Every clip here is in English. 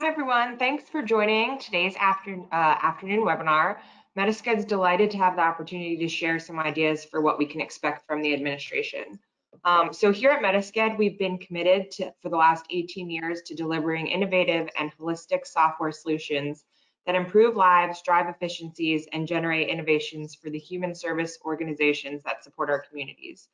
Hi, everyone. Thanks for joining today's afternoon webinar. MediSked's delighted to have the opportunity to share some ideas for what we can expect from the administration. So here at MediSked, we've been committed for the last 18 years to delivering innovative and holistic software solutions that improve lives, drive efficiencies, and generate innovations for the human service organizations that support our communities.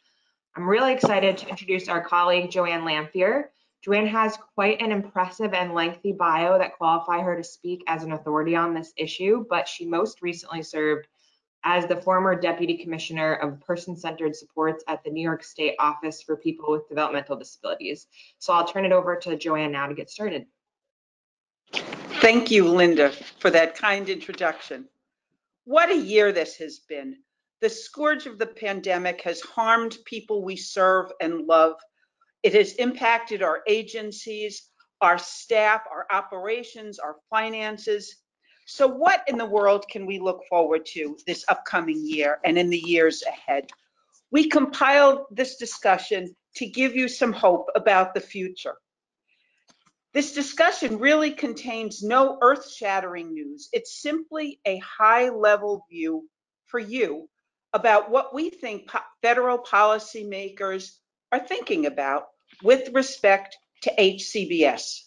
I'm really excited to introduce our colleague, JoAnn Lamphere. JoAnn has quite an impressive and lengthy bio that qualify her to speak as an authority on this issue, but she most recently served as the former Deputy Commissioner of Person-Centered Supports at the New York State Office for People with Developmental Disabilities. So I'll turn it over to JoAnn now to get started. Thank you, Linda, for that kind introduction. What a year this has been. The scourge of the pandemic has harmed people we serve and love. It has impacted our agencies, our staff, our operations, our finances. So what in the world can we look forward to this upcoming year and in the years ahead? We compiled this discussion to give you some hope about the future. This discussion really contains no earth-shattering news. It's simply a high-level view for you about what we think federal policymakers are thinking about with respect to HCBS.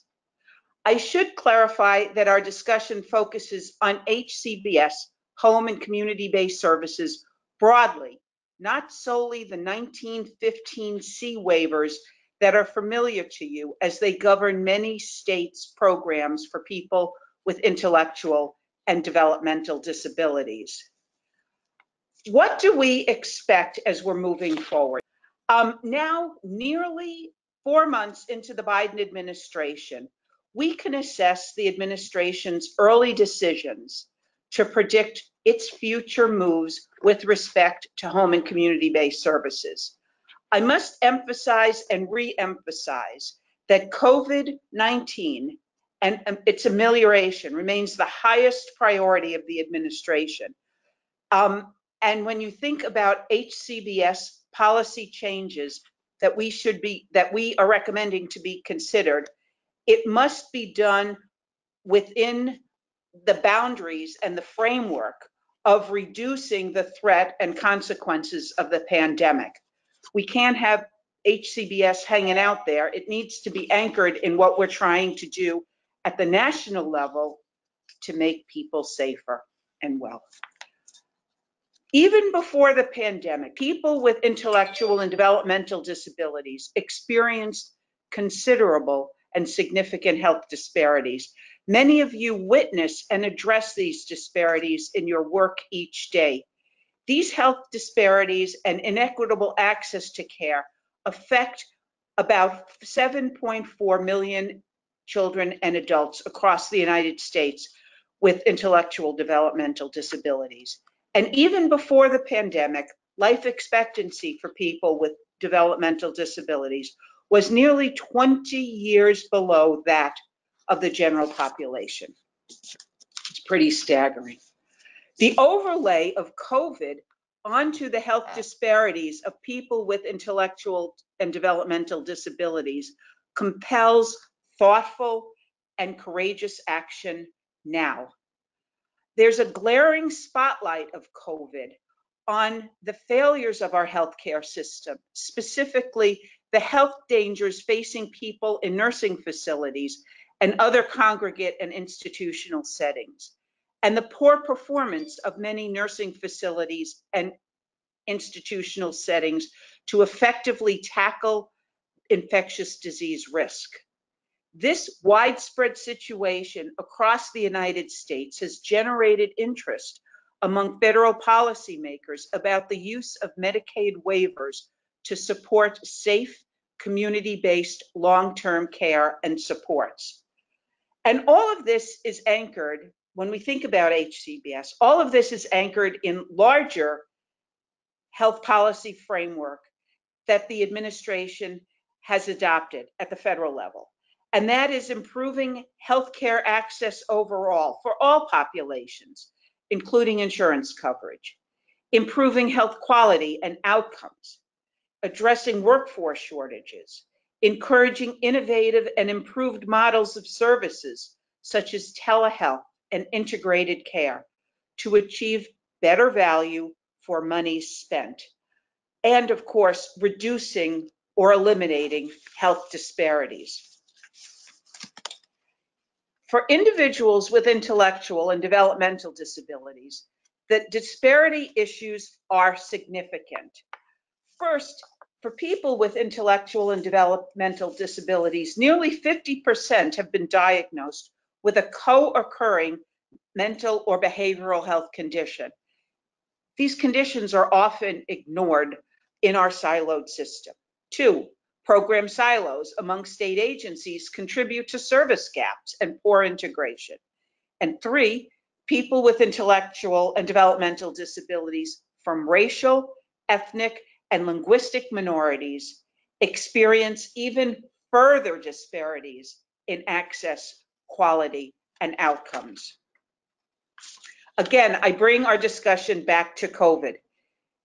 I should clarify that our discussion focuses on HCBS, home and community-based services, broadly, not solely the 1915C waivers that are familiar to you as they govern many states' programs for people with intellectual and developmental disabilities. What do we expect as we're moving forward? Now, nearly 4 months into the Biden administration, we can assess the administration's early decisions to predict its future moves with respect to home and community-based services. I must emphasize and re-emphasize that COVID-19 and its amelioration remains the highest priority of the administration. And when you think about HCBS policy changes that we are recommending to be considered, it must be done within the boundaries and the framework of reducing the threat and consequences of the pandemic. We can't have HCBS hanging out there. It needs to be anchored in what we're trying to do at the national level to make people safer and well. Even before the pandemic, people with intellectual and developmental disabilities experienced considerable and significant health disparities. Many of you witness and address these disparities in your work each day. These health disparities and inequitable access to care affect about 7.4 million children and adults across the United States with intellectual developmental disabilities. And even before the pandemic, life expectancy for people with developmental disabilities was nearly 20 years below that of the general population. It's pretty staggering. The overlay of COVID onto the health disparities of people with intellectual and developmental disabilities compels thoughtful and courageous action now. There's a glaring spotlight of COVID on the failures of our healthcare system, specifically the health dangers facing people in nursing facilities and other congregate and institutional settings, and the poor performance of many nursing facilities and institutional settings to effectively tackle infectious disease risk. This widespread situation across the United States has generated interest among federal policymakers about the use of Medicaid waivers to support safe, community-based long-term care and supports. And all of this is anchored, when we think about HCBS, all of this is anchored in larger health policy framework that the administration has adopted at the federal level. And that is improving healthcare access overall for all populations, including insurance coverage, improving health quality and outcomes, addressing workforce shortages, encouraging innovative and improved models of services such as telehealth and integrated care, to achieve better value for money spent. And of course, reducing or eliminating health disparities. For individuals with intellectual and developmental disabilities, the disparity issues are significant. First, for people with intellectual and developmental disabilities, nearly 50% have been diagnosed with a co-occurring mental or behavioral health condition. These conditions are often ignored in our siloed system. 2, program silos among state agencies contribute to service gaps and poor integration. And 3, people with intellectual and developmental disabilities from racial, ethnic, and linguistic minorities experience even further disparities in access, quality, and outcomes. Again, I bring our discussion back to COVID.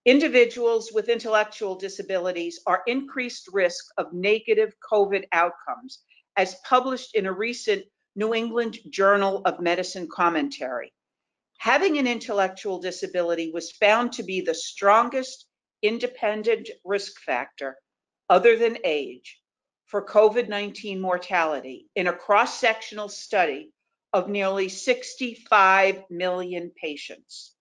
Individuals with intellectual disabilities are increased risk of negative COVID outcomes, as published in a recent New England Journal of Medicine commentary. Having an intellectual disability was found to be the strongest independent risk factor, other than age, for COVID-19 mortality in a cross-sectional study of nearly 65 million patients.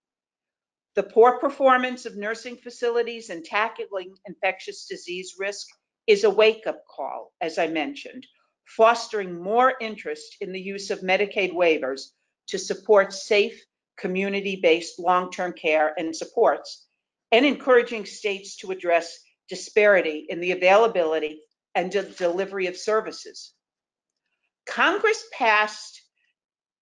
The poor performance of nursing facilities in tackling infectious disease risk is a wake-up call, as I mentioned, fostering more interest in the use of Medicaid waivers to support safe, community-based long-term care and supports, and encouraging states to address disparity in the availability and delivery of services. Congress passed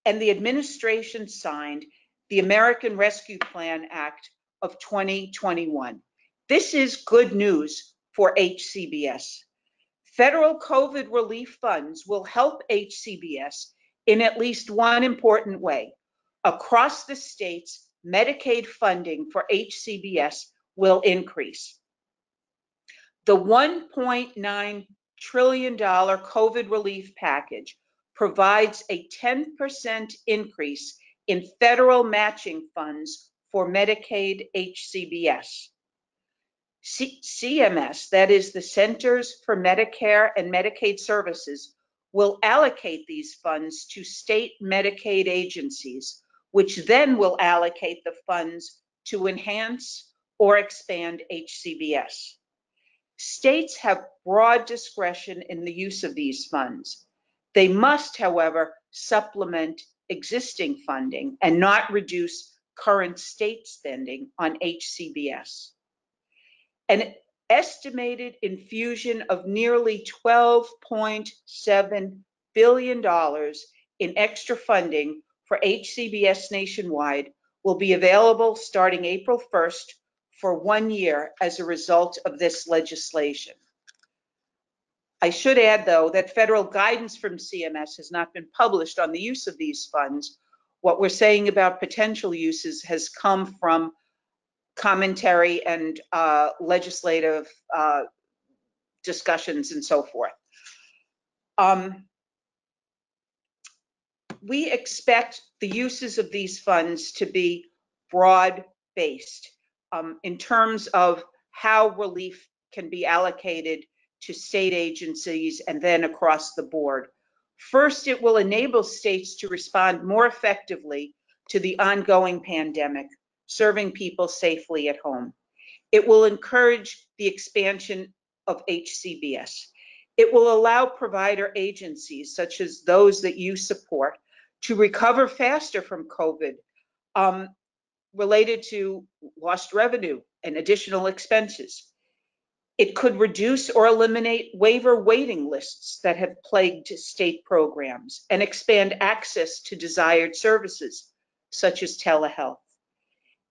and the administration signed the American Rescue Plan Act of 2021. This is good news for HCBS. Federal COVID relief funds will help HCBS in at least one important way. Across the states, Medicaid funding for HCBS will increase. The $1.9 trillion COVID relief package provides a 10% increase in federal matching funds for Medicaid HCBS. CMS, that is the Centers for Medicare and Medicaid Services, will allocate these funds to state Medicaid agencies, which then will allocate the funds to enhance or expand HCBS. States have broad discretion in the use of these funds. They must, however, supplement existing funding and not reduce current state spending on HCBS. An estimated infusion of nearly $12.7 billion in extra funding for HCBS nationwide will be available starting April 1st for 1 year as a result of this legislation. I should add, though, that federal guidance from CMS has not been published on the use of these funds. What we're saying about potential uses has come from commentary and legislative discussions and so forth. We expect the uses of these funds to be broad-based in terms of how relief can be allocated to state agencies and then across the board. First, it will enable states to respond more effectively to the ongoing pandemic, serving people safely at home. It will encourage the expansion of HCBS. It will allow provider agencies, such as those that you support, to recover faster from COVID related to lost revenue and additional expenses. It could reduce or eliminate waiver waiting lists that have plagued state programs and expand access to desired services, such as telehealth.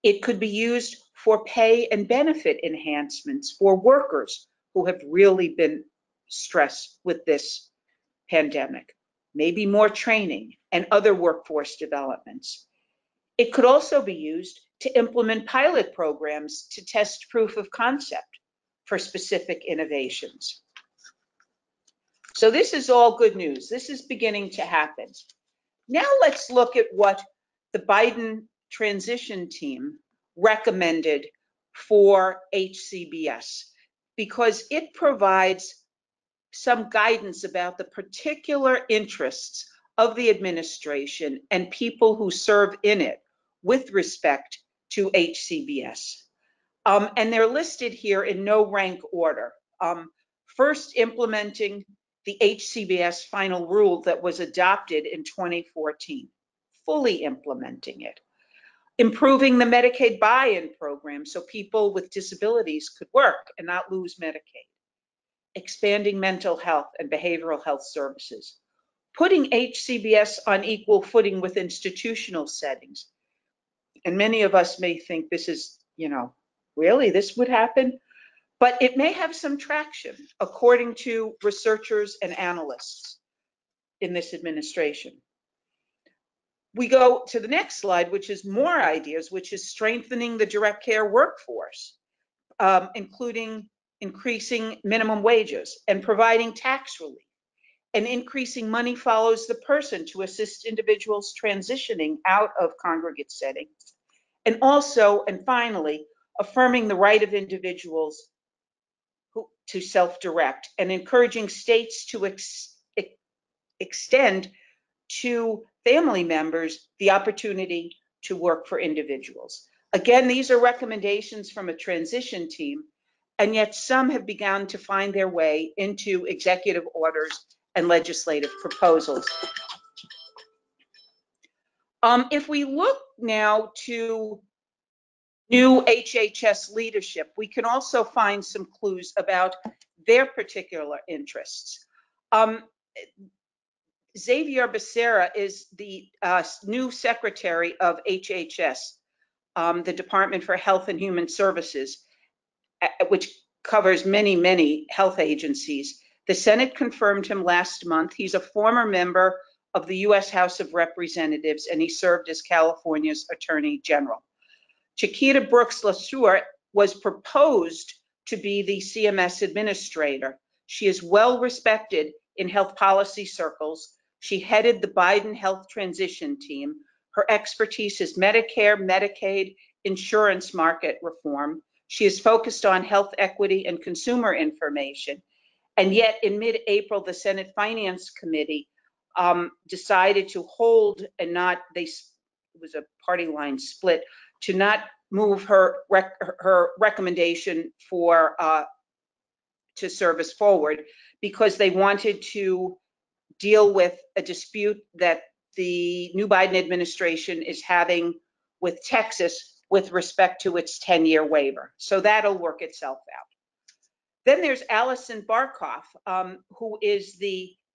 It could be used for pay and benefit enhancements for workers who have really been stressed with this pandemic, maybe more training and other workforce developments. It could also be used to implement pilot programs to test proof of concept for specific innovations. So this is all good news. This is beginning to happen. Now let's look at what the Biden transition team recommended for HCBS, because it provides some guidance about the particular interests of the administration and people who serve in it with respect to HCBS. And they're listed here in no rank order. First, implementing the HCBS final rule that was adopted in 2014, fully implementing it. Improving the Medicaid buy-in program so people with disabilities could work and not lose Medicaid. Expanding mental health and behavioral health services. Putting HCBS on equal footing with institutional settings. And many of us may think this is, really, this would happen? But it may have some traction, according to researchers and analysts in this administration. We go to the next slide, which is more ideas, which is strengthening the direct care workforce, including increasing minimum wages and providing tax relief, and increasing money follows the person to assist individuals transitioning out of congregate settings. And also, and finally, affirming the right of individuals to self-direct and encouraging states to extend to family members the opportunity to work for individuals. Again, these are recommendations from a transition team, and yet some have begun to find their way into executive orders and legislative proposals. If we look now to new HHS leadership, we can also find some clues about their particular interests. Xavier Becerra is the new secretary of HHS, the Department for Health and Human Services, which covers many, many health agencies. The Senate confirmed him last month. He's a former member of the US House of Representatives, and he served as California's Attorney General. Chiquita Brooks-LaSure was proposed to be the CMS administrator. She is well respected in health policy circles. She headed the Biden health transition team. Her expertise is Medicare, Medicaid, insurance market reform. She is focused on health equity and consumer information. And yet in mid-April, the Senate Finance Committee decided to hold and not, it was a party line split, to not move her recommendation for to service forward because they wanted to deal with a dispute that the new Biden administration is having with Texas with respect to its 10-year waiver. So that'll work itself out. Then there's Allison Barkoff, who is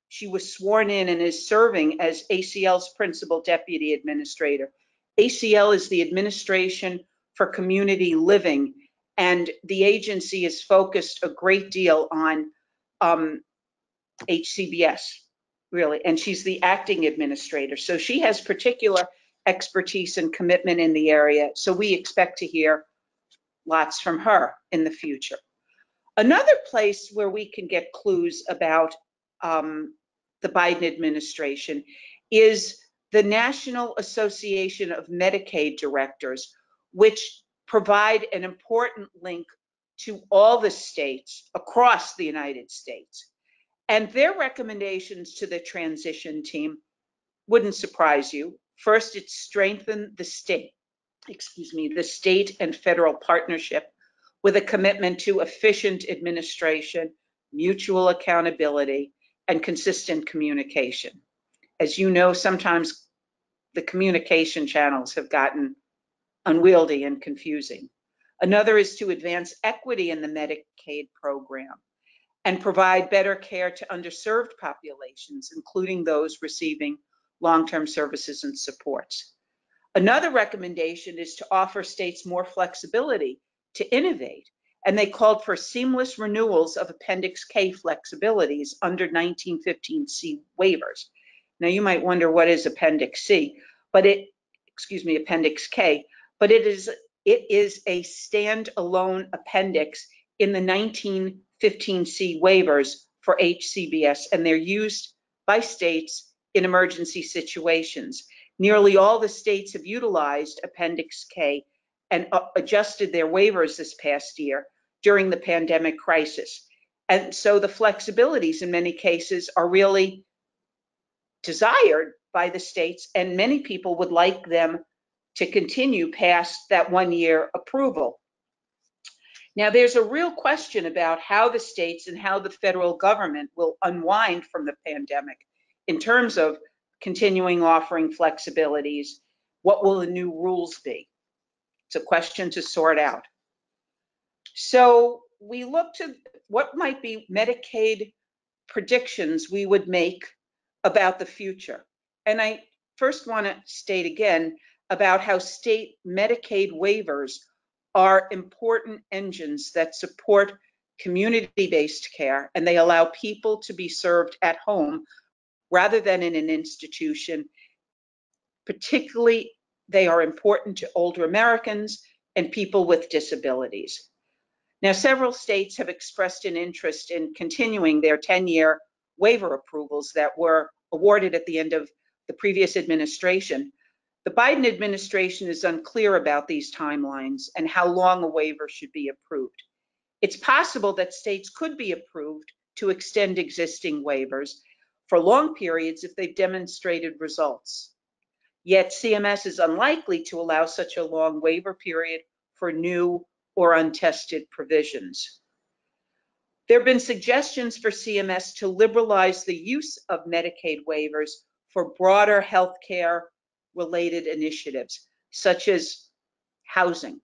she was sworn in and is serving as ACL's principal deputy administrator. ACL is the Administration for Community Living, and the agency is focused a great deal on HCBS, really, and she's the acting administrator. So she has particular expertise and commitment in the area, so we expect to hear lots from her in the future. Another place where we can get clues about the Biden administration is the National Association of Medicaid Directors, which provide an important link to all the states across the United States. And their recommendations to the transition team wouldn't surprise you. First, it strengthened the state and federal partnership with a commitment to efficient administration, mutual accountability, and consistent communication. As you know, sometimes the communication channels have gotten unwieldy and confusing. Another is to advance equity in the Medicaid program and provide better care to underserved populations, including those receiving long-term services and supports. Another recommendation is to offer states more flexibility to innovate, and they called for seamless renewals of Appendix K flexibilities under 1915C waivers. Now you might wonder what is Appendix C, but Appendix K, but it is a standalone appendix in the 1915C waivers for HCBS, and they're used by states in emergency situations. Nearly all the states have utilized Appendix K and adjusted their waivers this past year during the pandemic crisis. And so the flexibilities in many cases are really desired by the states, and many people would like them to continue past that 1-year approval. Now, there's a real question about how the states and how the federal government will unwind from the pandemic in terms of continuing offering flexibilities. What will the new rules be? It's a question to sort out. So we look to what might be Medicaid predictions we would make about the future. And I first want to state again about how state Medicaid waivers are important engines that support community-based care, and they allow people to be served at home rather than in an institution. Particularly, they are important to older Americans and people with disabilities. Now, several states have expressed an interest in continuing their 10-year waiver approvals that were awarded at the end of the previous administration. The Biden administration is unclear about these timelines and how long a waiver should be approved. It's possible that states could be approved to extend existing waivers for long periods if they've demonstrated results. Yet CMS is unlikely to allow such a long waiver period for new or untested provisions. There have been suggestions for CMS to liberalize the use of Medicaid waivers for broader healthcare related initiatives, such as housing.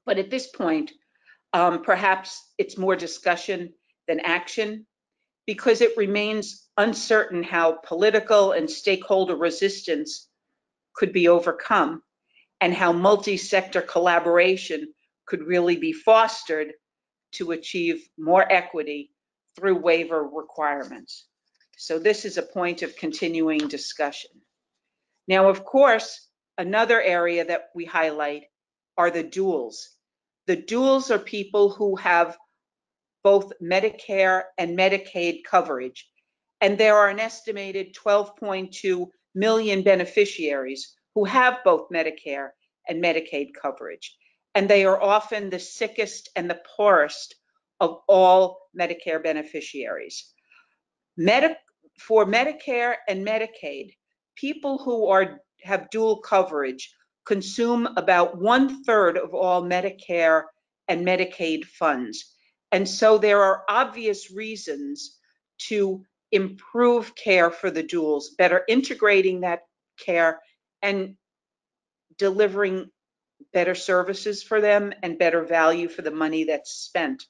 But at this point, perhaps it's more discussion than action, because it remains uncertain how political and stakeholder resistance could be overcome and how multi-sector collaboration could really be fostered to achieve more equity through waiver requirements. So this is a point of continuing discussion. Now, of course, another area that we highlight are the duals. The duals are people who have both Medicare and Medicaid coverage, and there are an estimated 12.2 million beneficiaries who have both Medicare and Medicaid coverage, and they are often the sickest and the poorest of all Medicare beneficiaries. For Medicare and Medicaid, people who have dual coverage consume about 1/3 of all Medicare and Medicaid funds. And so there are obvious reasons to improve care for the duals, better integrating that care and delivering better services for them and better value for the money that's spent.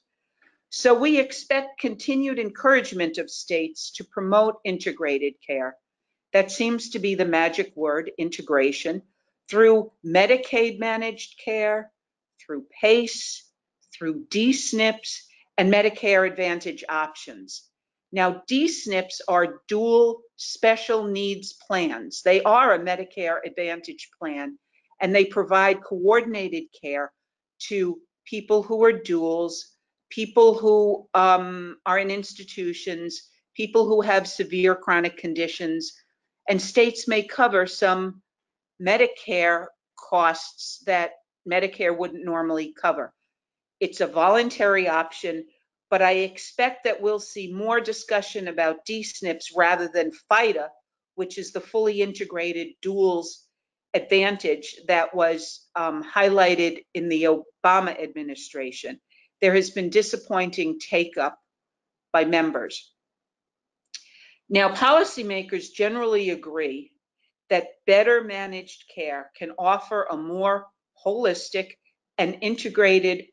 So we expect continued encouragement of states to promote integrated care. That seems to be the magic word, integration, through Medicaid managed care, through PACE, through D-SNPs, and Medicare Advantage options. Now, D-SNPs are dual special needs plans. They are a Medicare Advantage plan, and they provide coordinated care to people who are duals, people who are in institutions, people who have severe chronic conditions, and states may cover some Medicare costs that Medicare wouldn't normally cover. It's a voluntary option, but I expect that we'll see more discussion about D-SNPs rather than FIDA, which is the fully integrated duals advantage that was highlighted in the Obama administration. There has been disappointing take-up by members. Now, policymakers generally agree that better managed care can offer a more holistic and integrated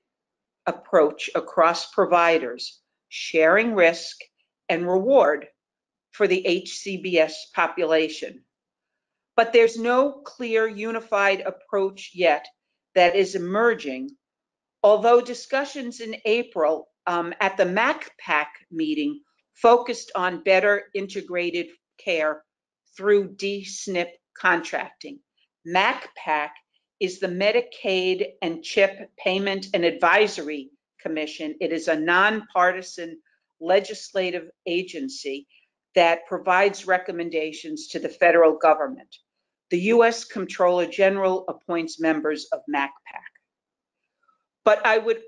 approach across providers, sharing risk and reward for the HCBS population. But there's no clear unified approach yet that is emerging, although discussions in April at the MACPAC meeting focused on better integrated care through D-SNP contracting. MACPAC is the Medicaid and CHIP Payment and Advisory Commission. It is a nonpartisan legislative agency that provides recommendations to the federal government. The U.S. Comptroller General appoints members of MACPAC. But I would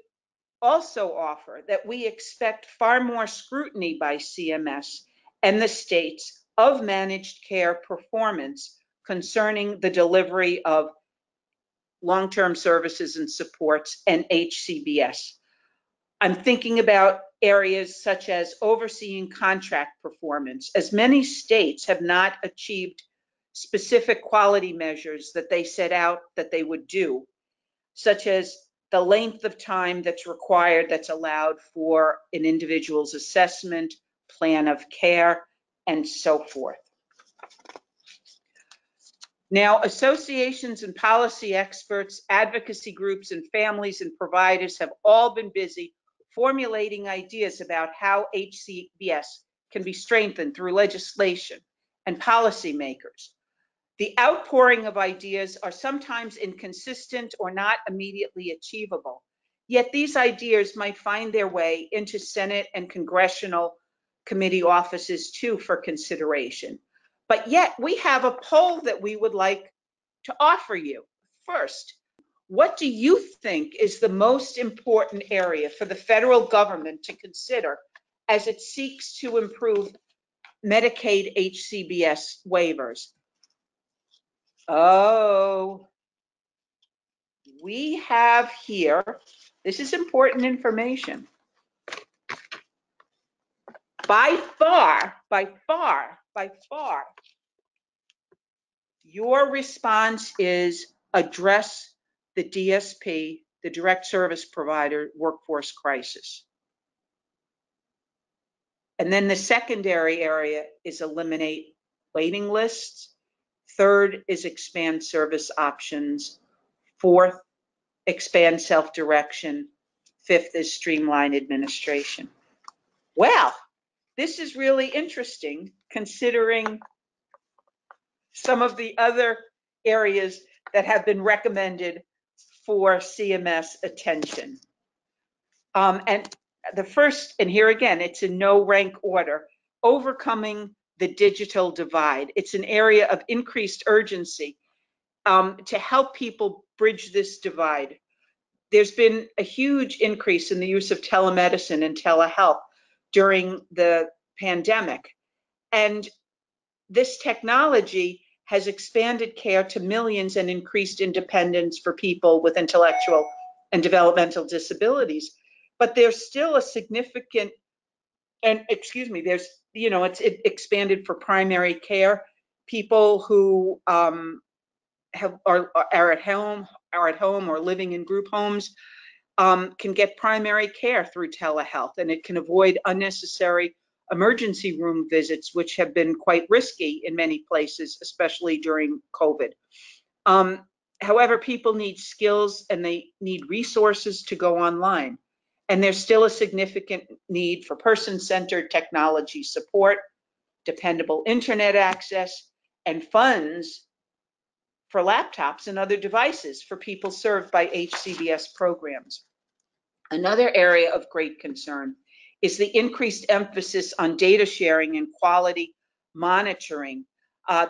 also offer that we expect far more scrutiny by CMS and the states of managed care performance concerning the delivery of long-term services and supports and HCBS. I'm thinking about areas such as overseeing contract performance, as many states have not achieved specific quality measures that they set out that they would do, such as the length of time that's required, that's allowed for an individual's assessment, plan of care, and so forth. Now, associations and policy experts, advocacy groups, and families and providers have all been busy formulating ideas about how HCBS can be strengthened through legislation and policymakers. The outpouring of ideas are sometimes inconsistent or not immediately achievable, yet these ideas might find their way into Senate and congressional committee offices too for consideration. But yet we have a poll that we would like to offer you. First, what do you think is the most important area for the federal government to consider as it seeks to improve Medicaid HCBS waivers? Oh, we have here, this is important information. By far, your response is address the DSP, the direct service provider workforce crisis. And then the secondary area is eliminate waiting lists. Third is expand service options. Fourth, expand self-direction. Fifth is streamline administration. Well, this is really interesting considering some of the other areas that have been recommended for CMS attention. And the first, and here again, it's in no rank order, overcoming the digital divide. It's an area of increased urgency to help people bridge this divide. There's been a huge increase in the use of telemedicine and telehealth during the pandemic. And this technology has expanded care to millions and increased independence for people with intellectual and developmental disabilities. But there's still a significant, and there's, it's expanded for primary care. People who are at home or living in group homes can get primary care through telehealth, and it can avoid unnecessary emergency room visits, which have been quite risky in many places, especially during COVID. However, people need skills and they need resources to go online. And there's still a significant need for person-centered technology support, dependable internet access, and funds for laptops and other devices for people served by HCBS programs. Another area of great concern is the increased emphasis on data sharing and quality monitoring.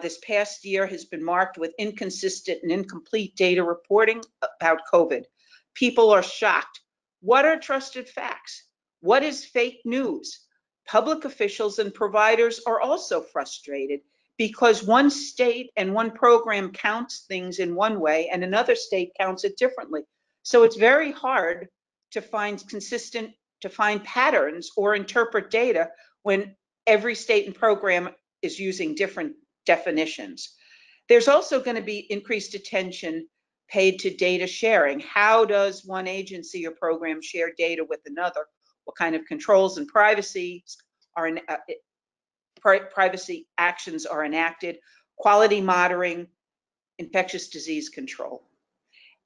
This past year has been marked with inconsistent and incomplete data reporting about COVID. People are shocked. What are trusted facts? What is fake news? Public officials and providers are also frustrated because one state and one program counts things in one way and another state counts it differently. So it's very hard to find patterns or interpret data when every state and program is using different definitions. There's also going to be increased attention paid to data sharing. How does one agency or program share data with another? What kind of controls and privacy actions are enacted? Quality monitoring, infectious disease control.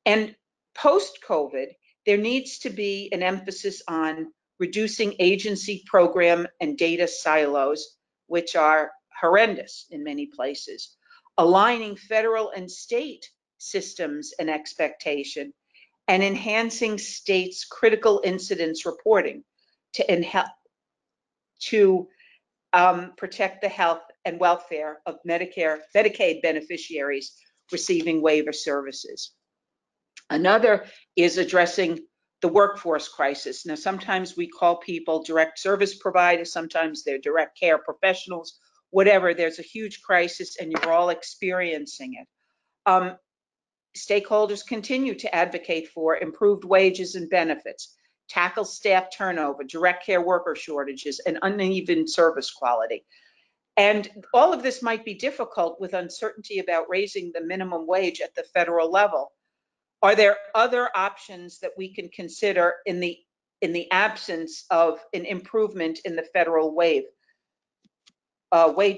And post-COVID, there needs to be an emphasis on reducing agency, program, and data silos, which are horrendous in many places, aligning federal and state systems and expectation, and enhancing states' critical incidents reporting to protect the health and welfare of Medicaid beneficiaries receiving waiver services. Another is addressing the workforce crisis. Now, sometimes we call people direct service providers, sometimes they're direct care professionals, whatever. There's a huge crisis and you're all experiencing it. Stakeholders continue to advocate for improved wages and benefits, tackle staff turnover, direct care worker shortages, and uneven service quality. And all of this might be difficult with uncertainty about raising the minimum wage at the federal level. Are there other options that we can consider in the absence of an improvement in the federal wage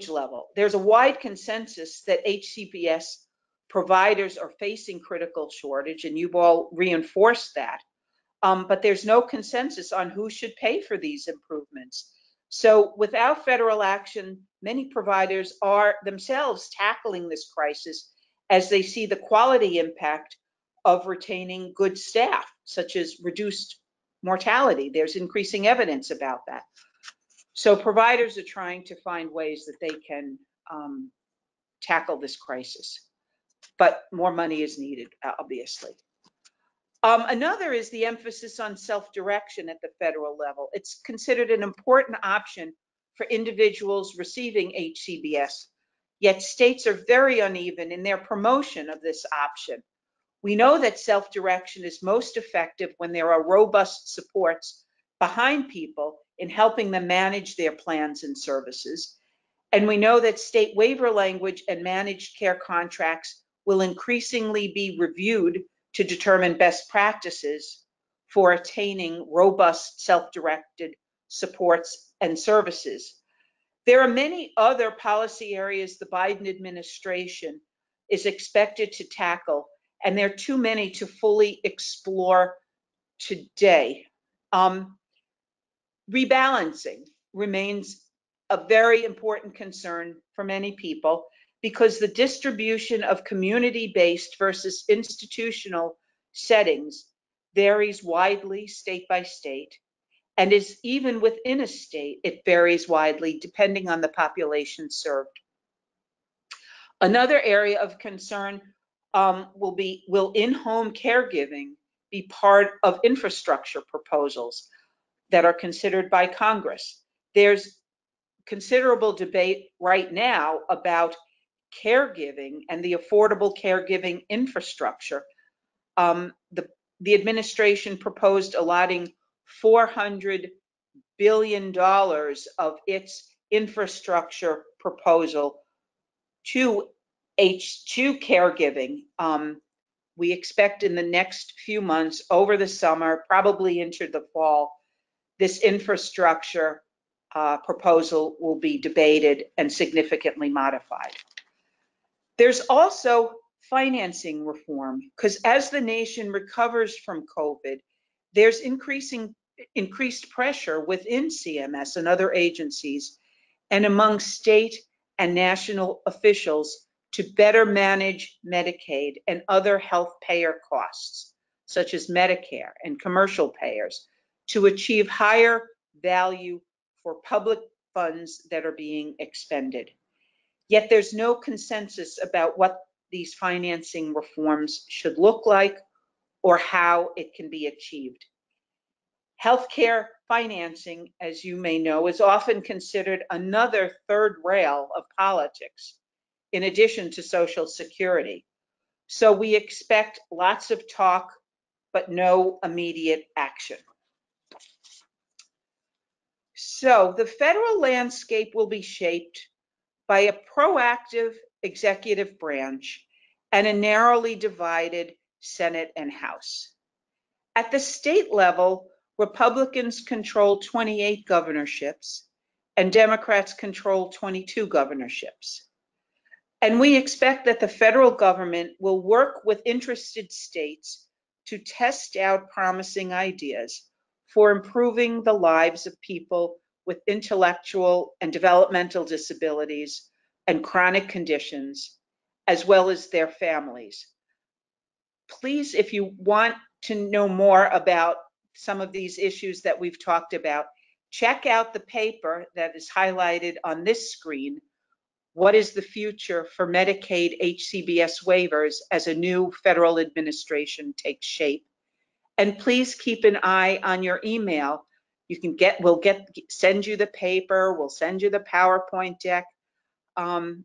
level? There's a wide consensus that HCBS providers are facing critical shortage, and you've all reinforced that. But there's no consensus on who should pay for these improvements. So without federal action, many providers are themselves tackling this crisis as they see the quality impact of retaining good staff, such as reduced mortality. There's increasing evidence about that. So providers are trying to find ways that they can tackle this crisis, but more money is needed, obviously. Another is the emphasis on self-direction at the federal level. It's considered an important option for individuals receiving HCBS, yet states are very uneven in their promotion of this option. We know that self-direction is most effective when there are robust supports behind people in helping them manage their plans and services. And we know that state waiver language and managed care contracts will increasingly be reviewed to determine best practices for attaining robust self-directed supports and services. There are many other policy areas the Biden administration is expected to tackle, and there are too many to fully explore today. Rebalancing remains a very important concern for many people because the distribution of community-based versus institutional settings varies widely state by state, and is even within a state, it varies widely depending on the population served. Another area of concern will in-home caregiving be part of infrastructure proposals that are considered by Congress? There's considerable debate right now about caregiving and the affordable caregiving infrastructure. The administration proposed allotting $400 billion of its infrastructure proposal to caregiving. We expect in the next few months, over the summer, probably into the fall, this infrastructure proposal will be debated and significantly modified. There's also financing reform, because as the nation recovers from COVID, there's increased pressure within CMS and other agencies and among state and national officials to better manage Medicaid and other health payer costs, such as Medicare and commercial payers, to achieve higher value for public funds that are being expended. Yet there's no consensus about what these financing reforms should look like or how it can be achieved. Healthcare financing, as you may know, is often considered another third rail of politics, in addition to Social Security. So we expect lots of talk, but no immediate action. So the federal landscape will be shaped by a proactive executive branch and a narrowly divided Senate and House. At the state level, Republicans control 28 governorships and Democrats control 22 governorships. And we expect that the federal government will work with interested states to test out promising ideas for improving the lives of people with intellectual and developmental disabilities and chronic conditions, as well as their families. Please, if you want to know more about some of these issues that we've talked about, check out the paper that is highlighted on this screen, What is the Future for Medicaid HCBS Waivers as a New Federal Administration Takes Shape. And please keep an eye on your email. You can send you the paper, we'll send you the PowerPoint deck. And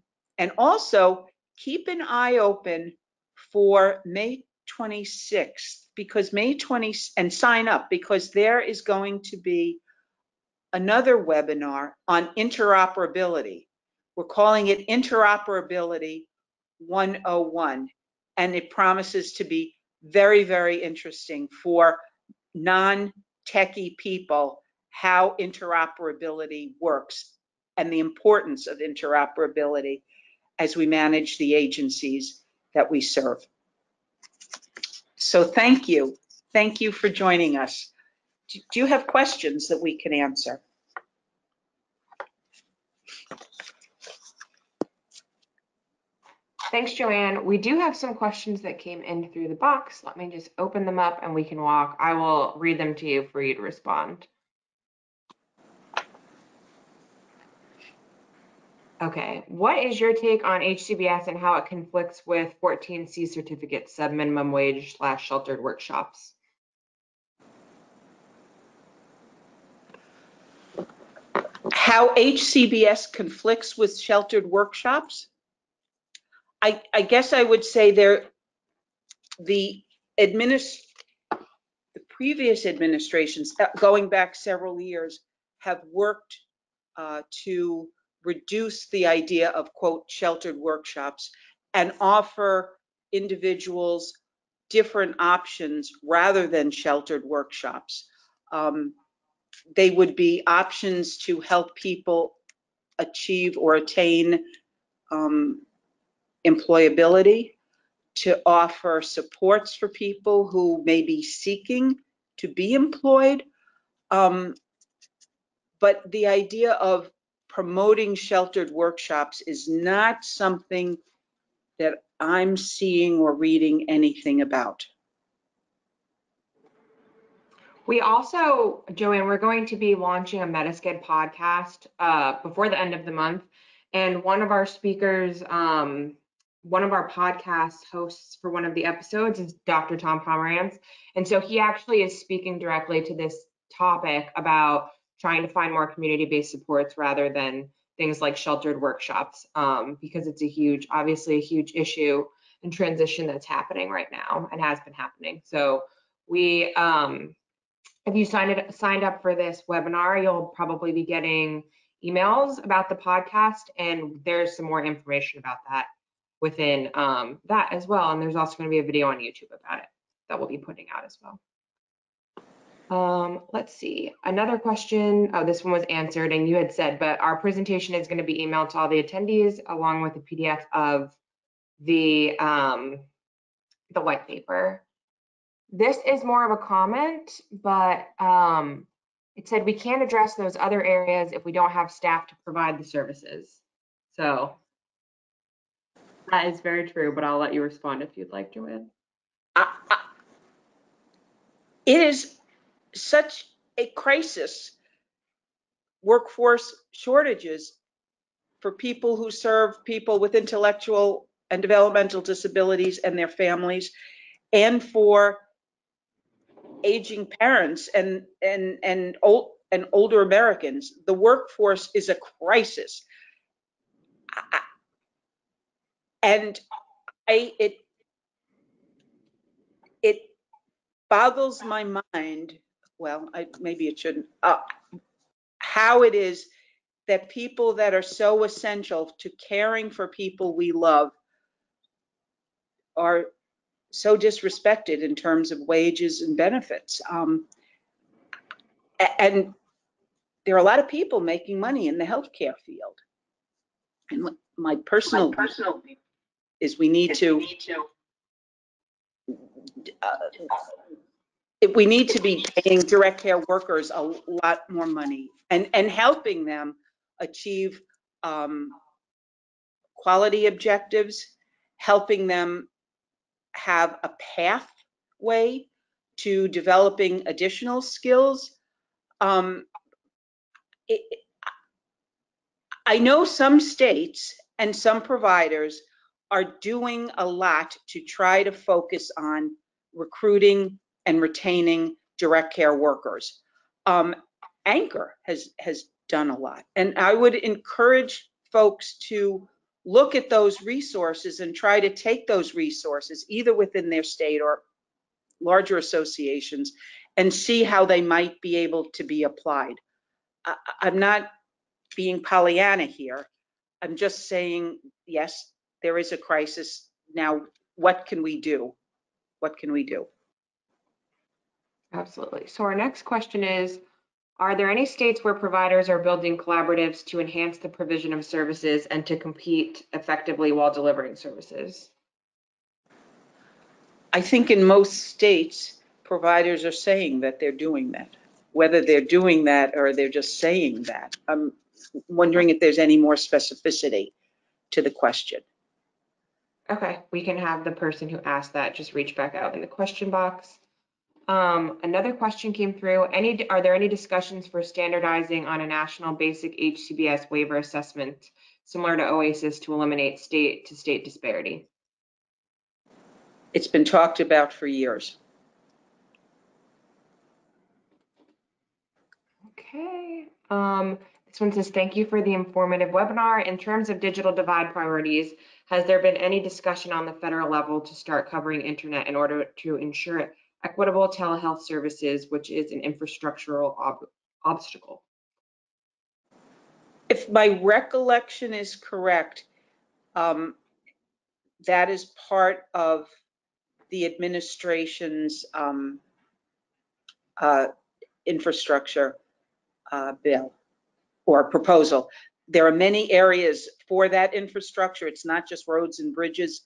also keep an eye open for May 26th, because and sign up, because there is going to be another webinar on interoperability. We're calling it Interoperability 101, and it promises to be very, very interesting for non-techie people, how interoperability works and the importance of interoperability as we manage the agencies that we serve. So thank you. Thank you for joining us. Do you have questions that we can answer? Thanks, JoAnn. We do have some questions that came in through the box. Let me just open them up and we can walk. I will read them to you for you to respond. Okay, what is your take on HCBS and how it conflicts with 14C certificates, sub-minimum wage / sheltered workshops? How HCBS conflicts with sheltered workshops? I guess I would say the previous administrations, going back several years, have worked to reduce the idea of, quote, sheltered workshops and offer individuals different options rather than sheltered workshops. They would be options to help people achieve or attain employability, to offer supports for people who may be seeking to be employed. But the idea of promoting sheltered workshops is not something that I'm seeing or reading anything about. We also, JoAnn, we're going to be launching a MediSked podcast before the end of the month. And one of our speakers, one of our podcast hosts for one of the episodes is Dr. Tom Pomerantz. And so he actually is speaking directly to this topic about trying to find more community-based supports rather than things like sheltered workshops, because it's obviously a huge issue and transition that's happening right now and has been happening. So we, if you signed up for this webinar, you'll probably be getting emails about the podcast, and there's some more information about that within that as well. And there's also going to be a video on YouTube about it that we'll be putting out as well. Let's see, another question. Oh, this one was answered and you had said, but our presentation is going to be emailed to all the attendees along with the PDF of the white paper. This is more of a comment, but it said we can't address those other areas if we don't have staff to provide the services. So that is very true, but I'll let you respond if you'd like, JoAnn. It is such a crisis, workforce shortages for people who serve people with intellectual and developmental disabilities and their families, and for aging parents and older Americans. The workforce is a crisis. And it boggles my mind, well, maybe it shouldn't, how it is that people that are so essential to caring for people we love are so disrespected in terms of wages and benefits. And there are a lot of people making money in the healthcare field. And my personal view is we need to be paying direct care workers a lot more money and helping them achieve quality objectives, helping them have a pathway to developing additional skills. I know some states and some providers are doing a lot to try to focus on recruiting and retaining direct care workers. Anchor has done a lot, and I would encourage folks to look at those resources and try to take those resources either within their state or larger associations and see how they might be able to be applied. I'm not being Pollyanna here. I'm just saying, yes, there is a crisis. Now, what can we do? What can we do? Absolutely. So our next question is, are there any states where providers are building collaboratives to enhance the provision of services and to compete effectively while delivering services? I think in most states, providers are saying that they're doing that. Whether they're doing that or they're just saying that, I'm wondering if there's any more specificity to the question. Okay, we can have the person who asked that just reach back out in the question box. Another question came through. Are there any discussions for standardizing on a national basic HCBS waiver assessment similar to OASIS to eliminate state-to-state disparity? It's been talked about for years. Okay. This one says, thank you for the informative webinar. In terms of digital divide priorities, has there been any discussion on the federal level to start covering internet in order to ensure equitable telehealth services, which is an infrastructural obstacle? If my recollection is correct, that is part of the administration's infrastructure bill or proposal. There are many areas for that infrastructure. It's not just roads and bridges.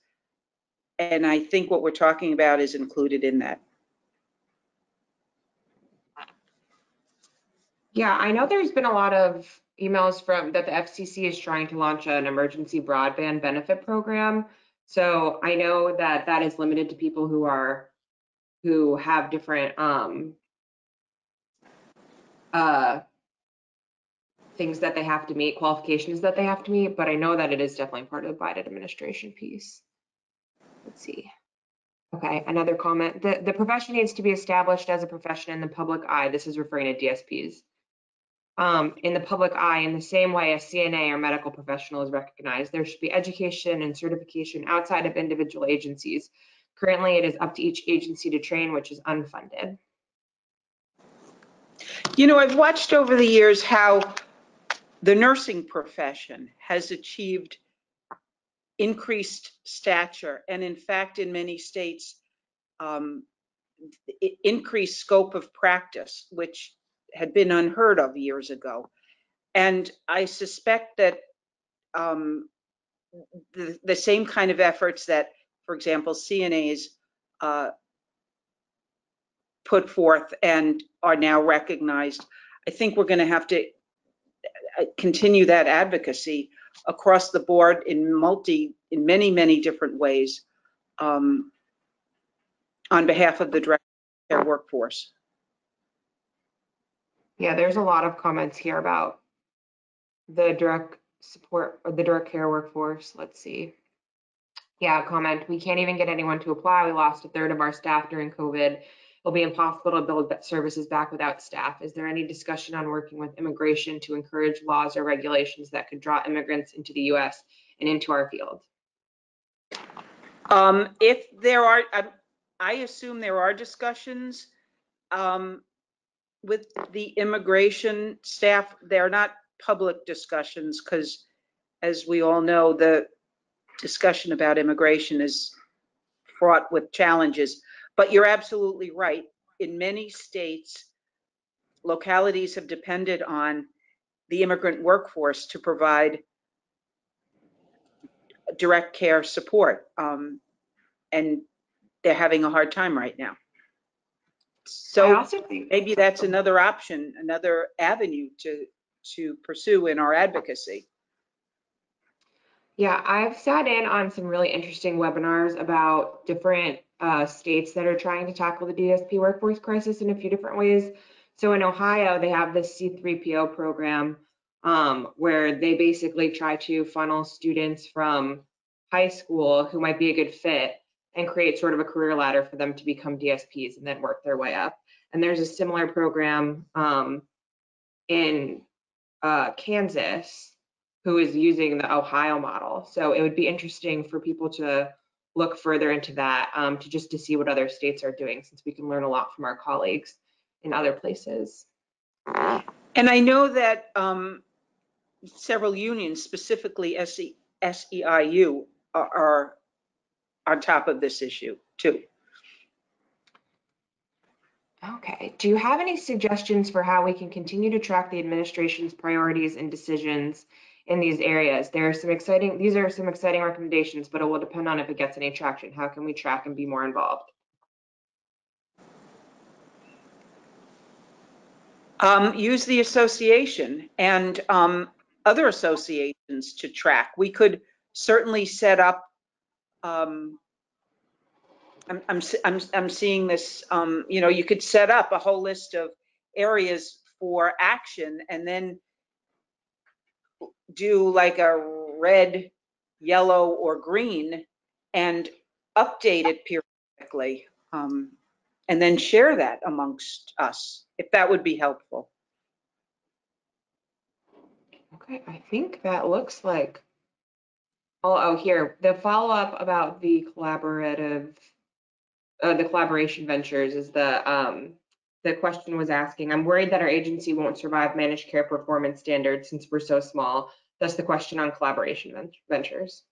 And I think what we're talking about is included in that. Yeah, I know there's been a lot of emails from that the FCC is trying to launch an emergency broadband benefit program. So I know that that is limited to people who have different things that they have to meet, qualifications that they have to meet, but I know that it is definitely part of the Biden administration piece. Let's see. Okay, another comment. The profession needs to be established as a profession in the public eye. This is referring to DSPs. In the public eye, in the same way a CNA or medical professional is recognized, there should be education and certification outside of individual agencies. Currently, it is up to each agency to train, which is unfunded. You know, I've watched over the years how the nursing profession has achieved increased stature, and in fact, in many states, increased scope of practice, which had been unheard of years ago. And I suspect that the same kind of efforts that, for example, CNAs put forth and are now recognized, I think we're going to have to continue that advocacy across the board in many different ways on behalf of the direct care workforce. Yeah, there's a lot of comments here about the direct support or the direct care workforce. Let's see. Yeah, comment. We can't even get anyone to apply. We lost a third of our staff during COVID. It'll be impossible to build services back without staff. Is there any discussion on working with immigration to encourage laws or regulations that could draw immigrants into the U.S. and into our field? If there are, I assume there are discussions with the immigration staff. They're not public discussions because, as we all know, the discussion about immigration is fraught with challenges. But you're absolutely right. In many states, localities have depended on the immigrant workforce to provide direct care support, and they're having a hard time right now. So I also think maybe that's another option, another avenue to pursue in our advocacy. Yeah, I've sat in on some really interesting webinars about different states that are trying to tackle the DSP workforce crisis in a few different ways. So in Ohio, they have this C3PO program where they basically try to funnel students from high school who might be a good fit and create sort of a career ladder for them to become DSPs and then work their way up. And there's a similar program in Kansas who is using the Ohio model. So it would be interesting for people to look further into that to see what other states are doing, since we can learn a lot from our colleagues in other places. And I know that several unions, specifically SEIU, are on top of this issue too. Okay, do you have any suggestions for how we can continue to track the administration's priorities and decisions in these areas? These are some exciting recommendations, but it will depend on if it gets any traction. How can we track and be more involved? Use the association and other associations to track. We could certainly set up. I'm seeing this. You could set up a whole list of areas for action, and then do like a red, yellow, or green, and update it periodically, and then share that amongst us, if that would be helpful. Okay, I think that looks like, oh, here, the follow-up about the collaboration ventures is the question was asking, I'm worried that our agency won't survive managed care performance standards since we're so small. That's the question on collaboration ventures.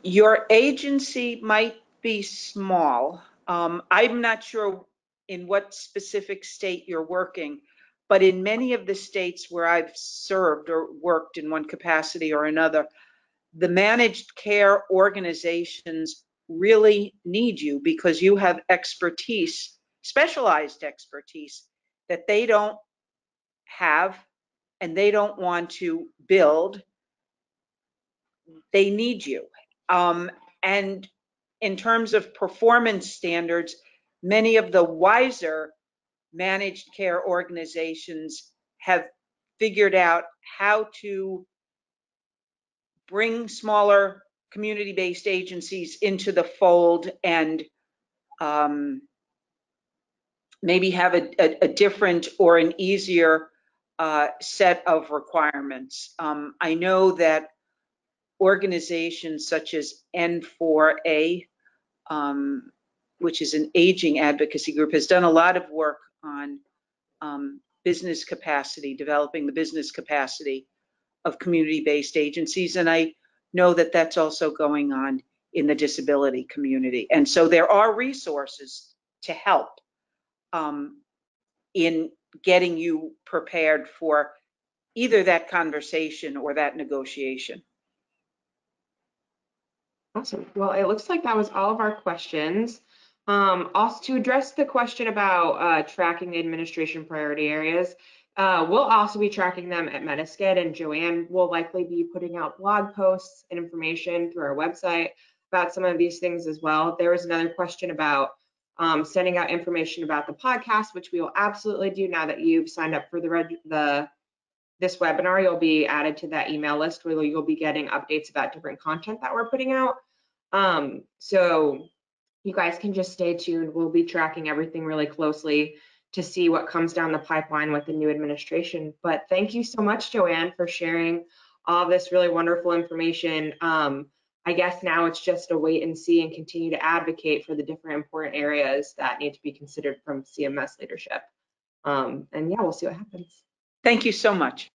Your agency might be small. I'm not sure in what specific state you're working, but in many of the states where I've served or worked in one capacity or another, the managed care organizations really need you because you have expertise, specialized expertise that they don't have and they don't want to build. They need you. And in terms of performance standards, many of the wiser managed care organizations have figured out how to bring smaller community-based agencies into the fold and maybe have a different or an easier set of requirements. I know that organizations such as N4A, which is an aging advocacy group, has done a lot of work on business capacity, developing the business capacity of community-based agencies. And I know that that's also going on in the disability community. And so there are resources to help in getting you prepared for either that conversation or that negotiation. Awesome. Well, it looks like that was all of our questions. Also, to address the question about tracking the administration priority areas, we'll also be tracking them at MediSked, and JoAnn will likely be putting out blog posts and information through our website about some of these things as well. There was another question about sending out information about the podcast, which we will absolutely do now that you've signed up for this webinar. You'll be added to that email list where you'll be getting updates about different content that we're putting out. So you guys can just stay tuned. We'll be tracking everything really closely to see what comes down the pipeline with the new administration. But thank you so much, JoAnn, for sharing all this really wonderful information. I guess now it's just a wait and see and continue to advocate for the different important areas that need to be considered from CMS leadership. And yeah, we'll see what happens. Thank you so much.